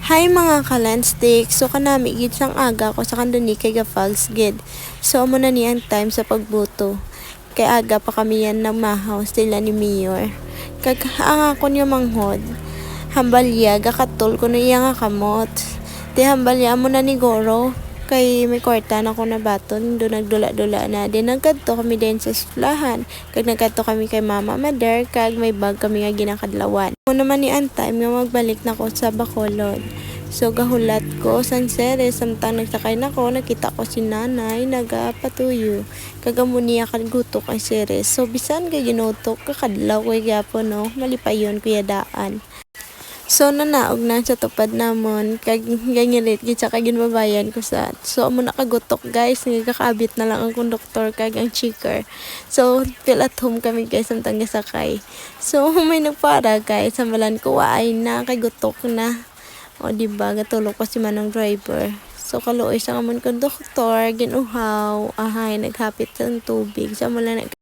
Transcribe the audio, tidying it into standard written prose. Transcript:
Hi mga ka-landsticks, so kanami gid sang aga ko sa kanduni kay Falls gid. So amo na ni ang time sa pagbuto. Kay aga pa kami yan namahaw sila ni Mayor. Kag ang ako niya manghod. Hambalya gakatol ko na iya nga kamot. Di hambalya mo na ni Goro. Kay may kwarta na ko na baton, do nagdula-dula na. Di nagkadto kami din sa eskwelahan. Kag nagkadto kami kay Mama Mader, kag may bag kami nga ginakadlawan. Mo naman ni ang time nga magbalik na ko sa Bacolod. So gahulat ko sang sere samtang nagsakay na ko, nakita ko si nanay nagapatuyo. Kagamuni kag gutok ang sere. So bisan kay ginutok kakadlaw ko gyapon no, malipayon kuya daan. So nanaog na sa tupad namon kag gangirit gid sa ginbabayan ko sa. So amo nakagutok guys, nga kakaabit na lang ang konduktor kag ang checker. So feel at home kami guys samtang gasakay. So may nagpara guys, sambalan ko waay na kay gutok na. O diba gatulog pa si manong driver. So kaluoy sa amon konduktor ginuhaw, ahay naghapit sa tubig. Sa mula